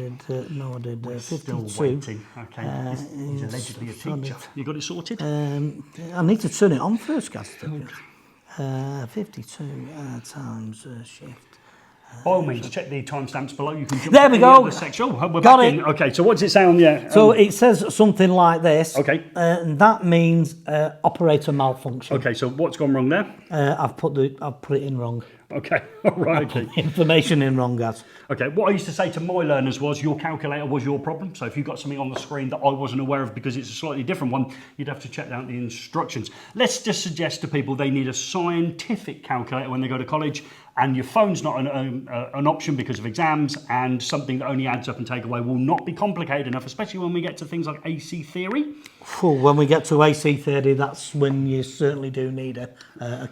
did 52. Still waiting. Okay, he's allegedly a teacher. You got it sorted? I need to turn it on first, guys. 52 times shift. By all means, check the timestamps below. You can jump There to we the go. other section. Oh, we're Got back it. in. Okay, so what does it say on there? So it says something like this. Okay. And that means operator malfunction. Okay, so what's gone wrong there? I've put it in wrong. Okay, all right. Okay. Information in wrong, guys. Okay, what I used to say to my learners was your calculator was your problem. So if you got something on the screen that I wasn't aware of because it's a slightly different one, you'd have to check out the instructions. Let's just suggest to people they need a scientific calculator when they go to college, and your phone's not an option because of exams, and something that only adds up and take away will not be complicated enough, especially when we get to things like AC theory. When we get to AC theory, that's when you certainly do need a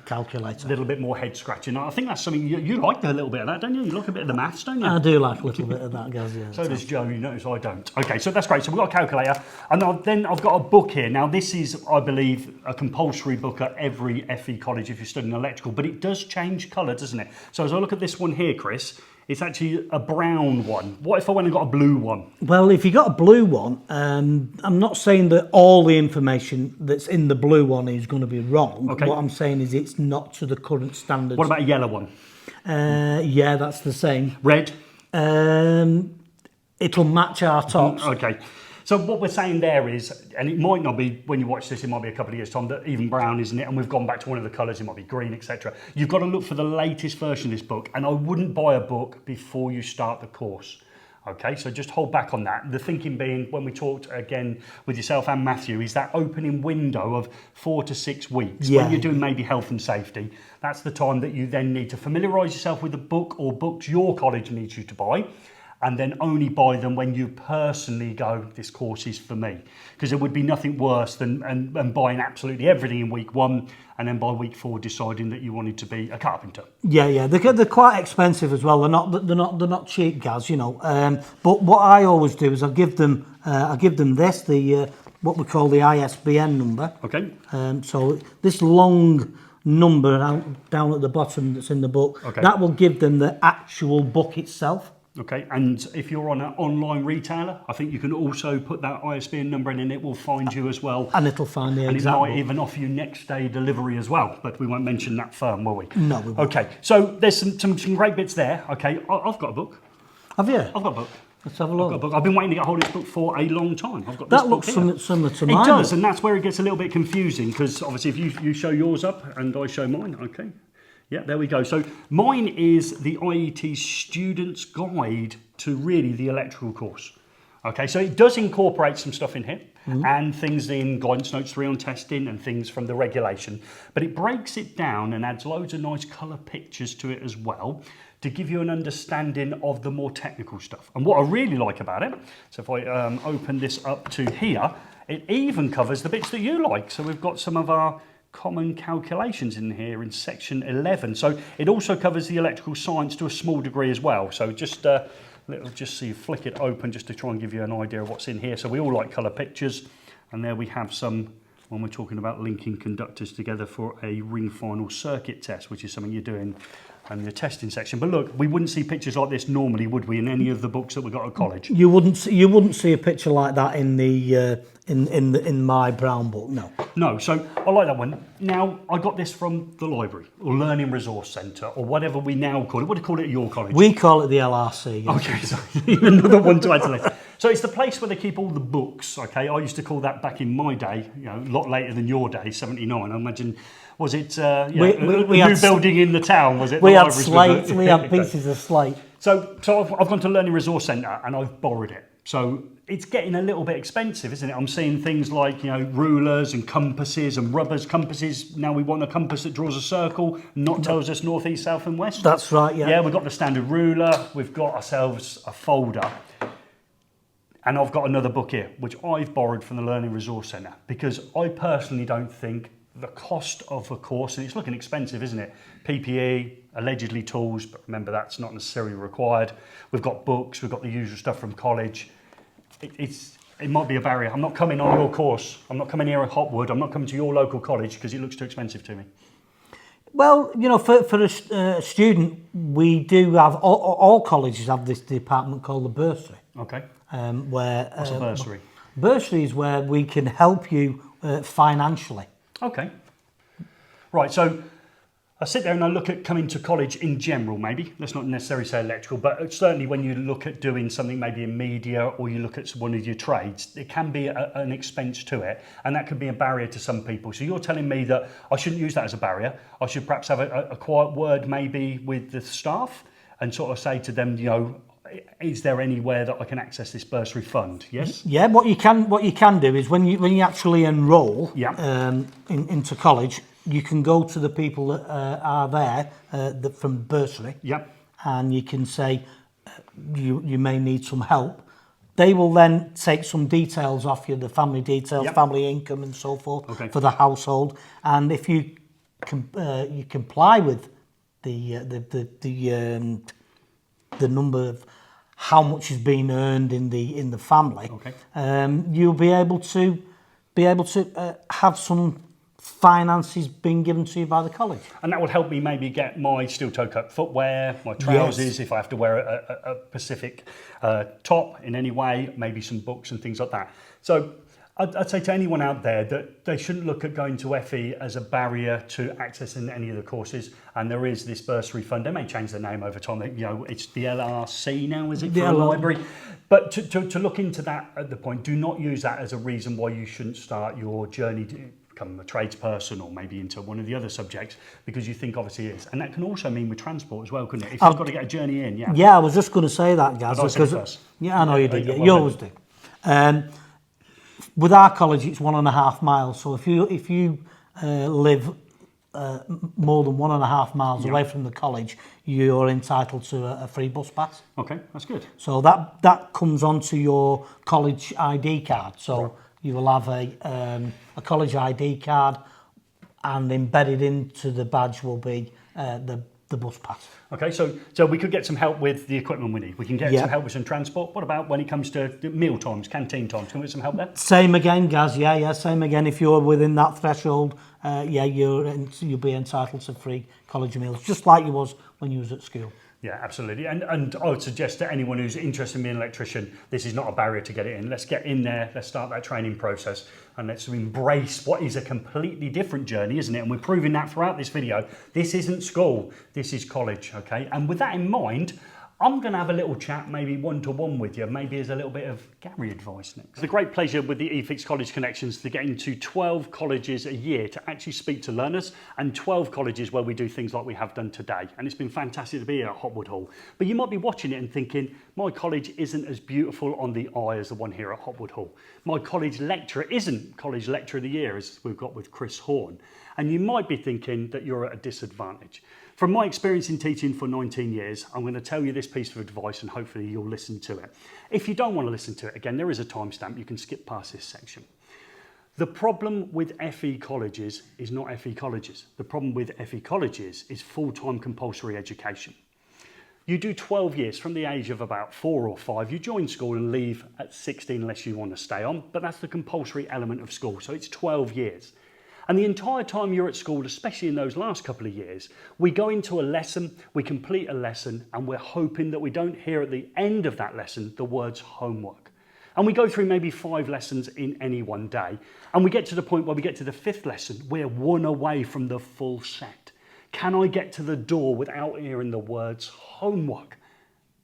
calculator. A little bit more head scratching. I think that's something you like a little bit of that, don't you? You like a bit of the maths, don't you? I do like a little bit of that, guys. Yeah. So does Joe. You notice I don't. Okay, so that's great. So we've got a calculator, and then I've got a book here. Now this is, I believe, a compulsory book at every FE college if you're studying electrical, but it does change colour, doesn't it? So as I look at this one here, Chris, it's actually a brown one. What if I went and got a blue one? Well, if you got a blue one, I'm not saying that all the information that's in the blue one is going to be wrong. Okay. What I'm saying is it's not to the current standards. What about a yellow one? Yeah, that's the same. Red? It'll match our tops. Okay. So what we're saying there is, and it might not be, when you watch this, it might be a couple of years' time, that even brown, isn't it? And we've gone back to one of the colours, it might be green, etc. You've got to look for the latest version of this book, and I wouldn't buy a book before you start the course. Okay, so just hold back on that. The thinking being, when we talked again with yourself and Matthew, is that opening window of 4 to 6 weeks. Yeah. When you're doing maybe health and safety, that's the time that you then need to familiarise yourself with the book or books your college needs you to buy, and then only buy them when you personally go, this course is for me. Because there would be nothing worse than buying absolutely everything in week 1, and then by week 4 deciding that you wanted to be a carpenter. Yeah, they're quite expensive as well. They're not cheap, guys, you know. But what I always do is I give them I give them this, the what we call the ISBN number. Okay. So this long number down at the bottom that's in the book, Okay. that will give them the actual book itself. Okay, and if you're on an online retailer, I think you can also put that ISBN number in and it will find you as well. And it'll find the And exact it might book. even offer you next day delivery as well, but we won't mention that firm, will we? No, we won't. Okay, so there's some great bits there. Okay, I've got a book. Have you? I've got a book. Let's have a I've got a look. book. I've been waiting to get hold of this book for a long time. I've got this That book looks here. similar to It mine. does, and that's where it gets a little bit confusing because obviously if you show yours up and I show mine, okay. Yeah, there we go. So mine is the IET Student's Guide to really the electrical course. Okay, so it does incorporate some stuff in here and things in Guidance Notes 3 on testing and things from the regulation, but it breaks it down and adds loads of nice colour pictures to it as well to give you an understanding of the more technical stuff. And what I really like about it, so if I open this up to here, it even covers the bits that you like. So we've got some of our common calculations in here in section 11. So it also covers the electrical science to a small degree as well. So just see you flick it open just to try and give you an idea of what's in here. So we all like colour pictures, and there we have some when we're talking about linking conductors together for a ring final circuit test, which is something you're doing in the testing section. But look, we wouldn't see pictures like this normally, would we, in any of the books that we got at college? You wouldn't see a picture like that in the in my brown book. No. No, so I like that one. Now, I got this from the library or Learning Resource Centre or whatever we now call it. What do you call it at your college? We call it the LRC. Yeah. Okay, so another one to add to this. So it's the place where they keep all the books, okay? I used to call that back in my day, you know, a lot later than your day, 79. I imagine, was it a new building in the town, was it? We had slate, we had pieces of slate. So I've gone to Learning Resource Centre and I've borrowed it. So it's getting a little bit expensive, isn't it? I'm seeing things like, you know, rulers and compasses and rubbers. Compasses, now we want a compass that draws a circle, not tells us north, east, south and west. That's right, yeah. Yeah, we've got the standard ruler. We've got ourselves a folder. And I've got another book here, which I've borrowed from the Learning Resource Centre, because I personally don't think the cost of a course, and it's looking expensive, isn't it? PPE, allegedly tools, but remember that's not necessarily required. We've got books, we've got the usual stuff from college. It might be a barrier. I'm not coming on your course. I'm not coming here at Hopwood. I'm not coming to your local college because it looks too expensive to me. Well, you know, for a student, we do have, all colleges have this department called the bursary. Okay. Where What's a bursary? Bursary is where we can help you financially. Okay. Right, so I sit there and I look at coming to college in general, maybe. Let's not necessarily say electrical, but certainly when you look at doing something maybe in media or you look at one of your trades, it can be an expense to it, and that could be a barrier to some people. So you're telling me that I shouldn't use that as a barrier. I should perhaps have a quiet word maybe with the staff and sort of say to them, you know, is there anywhere that I can access this bursary fund? Yes. Yeah. What you can do is when you actually enrol into college, you can go to the people that are there from bursary. Yep. And you can say you may need some help. They will then take some details off you, the family details, family income, and so forth for the household. And if you you comply with the number of how much is being earned in the family, you'll be able to have some finances being given to you by the college. And that will help me maybe get my steel-toe cut footwear, my trousers, if I have to wear a specific top in any way, maybe some books and things like that. So I'd say to anyone out there that they shouldn't look at going to FE as a barrier to accessing any of the courses. And there is this bursary fund. They may change the name over time. You know, it's the LRC now, is it, for a library? But to look into that at the point, do not use that as a reason why you shouldn't start your journey to become a tradesperson or maybe into one of the other subjects, because you think obviously it is. And that can also mean with transport as well, couldn't it? If you've got to get a journey in, Yeah, I was just going to say that, Gaz. Yeah, I know you did. You always do. With our college, it's 1.5 miles. So if you live more than 1.5 miles away from the college, you're entitled to a free bus pass. Okay, that's good. So that comes onto your college ID card. So you will have a college ID card, and embedded into the badge will be the the bus pass. Okay, so we could get some help with the equipment we need. We can get some help with some transport. What about when it comes to meal times, canteen times? Can we get some help there? Same again, Gaz. Yeah, same again. If you're within that threshold, you'll be entitled to free college meals, just like you was when you was at school. Yeah, absolutely. And I would suggest to anyone who's interested in being an electrician, this is not a barrier to get it in. Let's get in there, let's start that training process, and let's embrace what is a completely different journey, isn't it? And we're proving that throughout this video. This isn't school, this is college, okay? And with that in mind, I'm going to have a little chat, maybe one-to-one with you, maybe as a little bit of Gary advice next. It's a great pleasure with the eFIXX College Connections to get into 12 colleges a year to actually speak to learners, and 12 colleges where we do things like we have done today. And it's been fantastic to be here at Hopwood Hall. But you might be watching it and thinking, my college isn't as beautiful on the eye as the one here at Hopwood Hall. My college lecturer isn't College Lecturer of the Year, as we've got with Chris Horne. And you might be thinking that you're at a disadvantage. From my experience in teaching for 19 years, I'm going to tell you this piece of advice and hopefully you'll listen to it. If you don't want to listen to it, again, there is a timestamp. You can skip past this section. The problem with FE colleges is not FE colleges. The problem with FE colleges is full-time compulsory education. You do 12 years from the age of about 4 or 5. You join school and leave at 16 unless you want to stay on, but that's the compulsory element of school. So it's 12 years. And the entire time you're at school, especially in those last couple of years, we go into a lesson, we complete a lesson, and we're hoping that we don't hear at the end of that lesson the words homework. And we go through maybe 5 lessons in any one day, and we get to the point where we get to the 5th lesson, we're 1 away from the full set. Can I get to the door without hearing the words homework?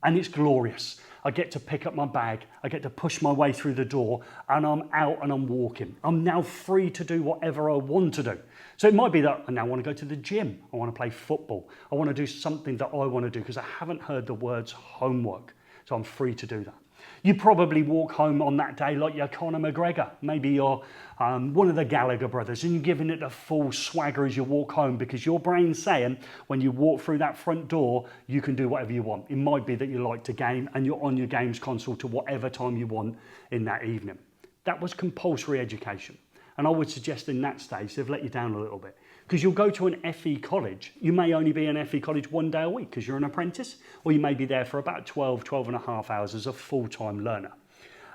And it's glorious. I get to pick up my bag, I get to push my way through the door, and I'm out and I'm walking. I'm now free to do whatever I want to do. So it might be that I now want to go to the gym, I want to play football, I want to do something that I want to do because I haven't heard the words homework. So I'm free to do that. You probably walk home on that day like you're Conor McGregor. Maybe you're one of the Gallagher brothers and you're giving it a full swagger as you walk home because your brain's saying when you walk through that front door, you can do whatever you want. It might be that you like to game and you're on your games console to whatever time you want in that evening. That was compulsory education. And I would suggest in that stage, they've let you down a little bit. Because you'll go to an FE college, you may only be in FE college 1 day a week because you're an apprentice, or you may be there for about 12 and a half hours as a full-time learner.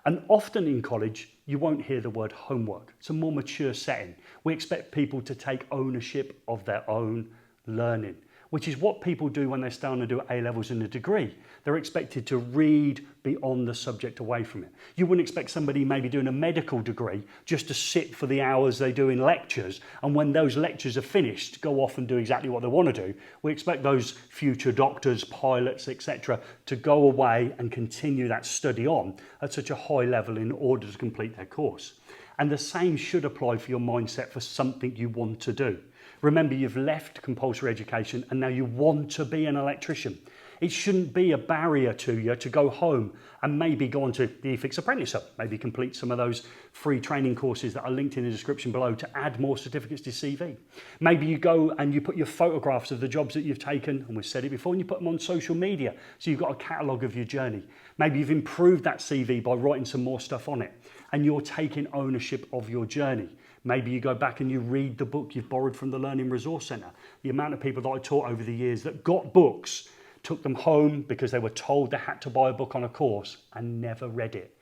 And often in college, you won't hear the word homework. It's a more mature setting. We expect people to take ownership of their own learning, which is what people do when they're starting to do A-levels and a degree. They're expected to read beyond the subject away from it. You wouldn't expect somebody maybe doing a medical degree just to sit for the hours they do in lectures, and when those lectures are finished, go off and do exactly what they want to do. We expect those future doctors, pilots, etc. to go away and continue that study on at such a high level in order to complete their course. And the same should apply for your mindset for something you want to do. Remember, you've left compulsory education and now you want to be an electrician. It shouldn't be a barrier to you to go home and maybe go on to the eFIXX Apprentice Hub, maybe complete some of those free training courses that are linked in the description below to add more certificates to your CV. Maybe you go and you put your photographs of the jobs that you've taken, and we've said it before, and you put them on social media, so you've got a catalogue of your journey. Maybe you've improved that CV by writing some more stuff on it, and you're taking ownership of your journey. Maybe you go back and you read the book you've borrowed from the Learning Resource Centre. The amount of people that I taught over the years that got books, took them home because they were told they had to buy a book on a course and never read it.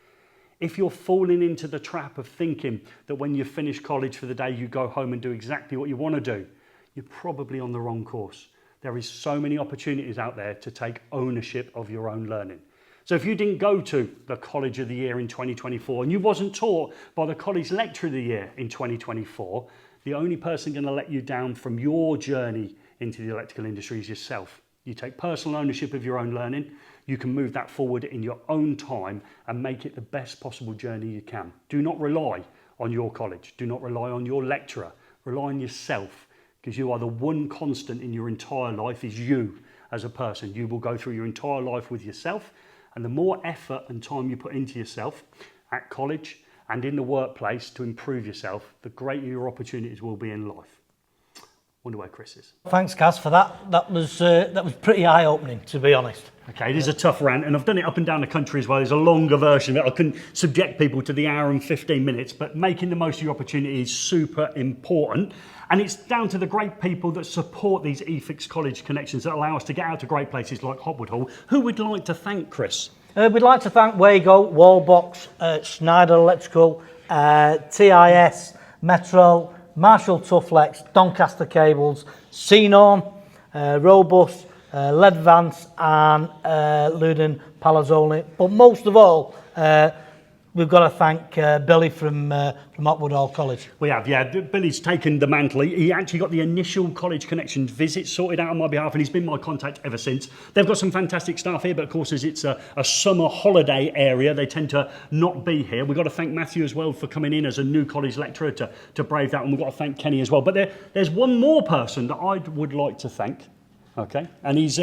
If you're falling into the trap of thinking that when you finish college for the day, you go home and do exactly what you want to do, you're probably on the wrong course. There is so many opportunities out there to take ownership of your own learning. So if you didn't go to the College of the Year in 2024 and you wasn't taught by the College Lecturer of the Year in 2024, the only person going to let you down from your journey into the electrical industry is yourself. You take personal ownership of your own learning, you can move that forward in your own time and make it the best possible journey you can. Do not rely on your college, do not rely on your lecturer, rely on yourself, because you are the one constant in your entire life is you as a person. You will go through your entire life with yourself, and the more effort and time you put into yourself at college and in the workplace to improve yourself, the greater your opportunities will be in life. Wonder where Chris is. Thanks, Kaz, for that. That was pretty eye-opening, to be honest. Okay, it is a tough rant, and I've done it up and down the country as well. There's a longer version of it. I couldn't subject people to the hour and 15 minutes, but making the most of your opportunity is super important. And it's down to the great people that support these eFIXX college connections that allow us to get out to great places like Hopwood Hall. Who would like to thank, Chris? We'd like to thank Wago, Wallbox, Schneider Electrical, TIS, Metro, Marshall Tufflex, Doncaster Cables, Xenon, Robust, Ledvance and Luden Palazzoli. But most of all, we've got to thank Billy from Hopwood Hall College. We have, yeah. Billy's taken the mantle. He actually got the initial college connections visit sorted out on my behalf, and he's been my contact ever since. They've got some fantastic staff here, but of course, as it's a summer holiday area, they tend to not be here. We've got to thank Matthew as well for coming in as a new college lecturer to brave that, and we've got to thank Kenny as well. But there's one more person that I would like to thank. Okay, and he's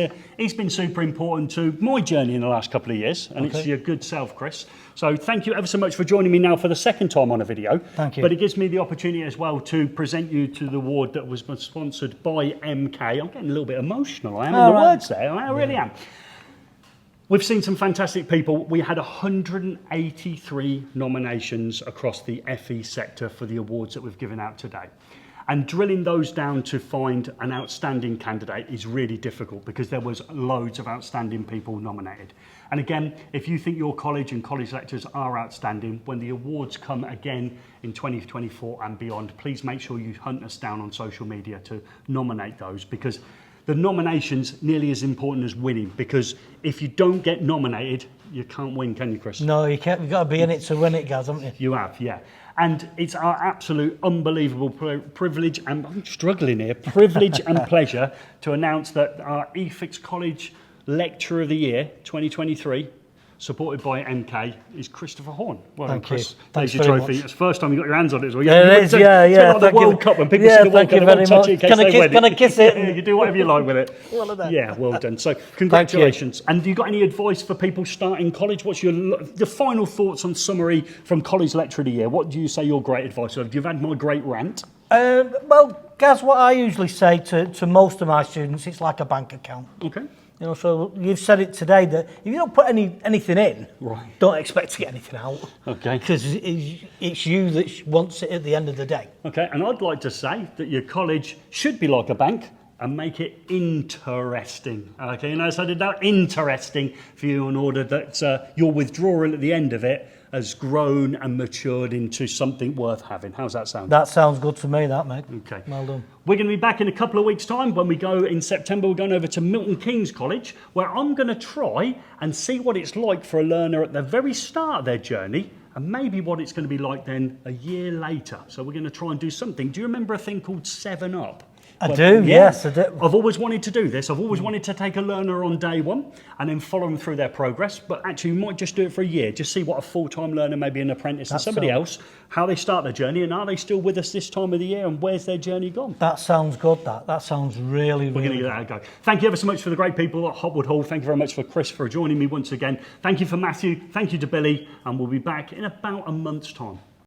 been super important to my journey in the last couple of years, and it's your good self, Chris. So thank you ever so much for joining me now for the second time on a video. Thank you. But it gives me the opportunity as well to present you to the award that was sponsored by MK. I'm getting a little bit emotional. I am in the words there. I really am. We've seen some fantastic people. We had 183 nominations across the FE sector for the awards that we've given out today. And drilling those down to find an outstanding candidate is really difficult because there was loads of outstanding people nominated. And again, if you think your college and college lecturers are outstanding, when the awards come again in 2024 and beyond, please make sure you hunt us down on social media to nominate those, because the nomination's nearly as important as winning, because if you don't get nominated, you can't win, can you, Chris? No, you can't. You've got to be in it to win it, Gaz, haven't you? You have, yeah. And it's our absolute unbelievable privilege, and I'm struggling here, privilege and pleasure to announce that our eFIXX College Lecturer of the Year 2023, supported by MK, is Christopher Horne. Well done, Chris. Thanks There's your very trophy. much. It's the first time you got your hands on it as well. Yeah, it is, yeah. Like the World Cup when people see the World Cup, they won't touch it in case they win it. Can I kiss it? Yeah, you do whatever you like with it. Well done. Yeah, well done. So congratulations. And do you got any advice for people starting college? What's the final thoughts on summary from College Lecturer of the Year? What do you say your great advice is? You've had my great rant. Well, Gaz, what I usually say to most of my students, it's like a bank account. Okay. You know, so you've said it today that if you don't put anything in, right, don't expect to get anything out. Okay. Because it's you that wants it at the end of the day. Okay, and I'd like to say that your college should be like a bank and make it interesting. Okay, you know, so I did that interesting for you in order that your withdrawal at the end of it has grown and matured into something worth having. How's that sound? That sounds good to me, that, mate. Okay. Well done. We're going to be back in a couple of weeks' time when we go in September. We're going over to Milton Keynes College, where I'm going to try and see what it's like for a learner at the very start of their journey, and maybe what it's going to be like then a year later. So we're going to try and do something. Do you remember a thing called 7-Up? I do, yes, I do. I've always wanted to do this. I've always wanted to take a learner on day one and then follow them through their progress. But actually, we might just do it for a year. Just see what a full-time learner, maybe an apprentice, and somebody else, how they start their journey, and are they still with us this time of the year, and where's their journey gone? That sounds good, that sounds really, We're going to give that a go. Thank you ever so much for the great people at Hopwood Hall. Thank you very much for Chris for joining me once again. Thank you for Matthew. Thank you to Billy. And we'll be back in about a month's time.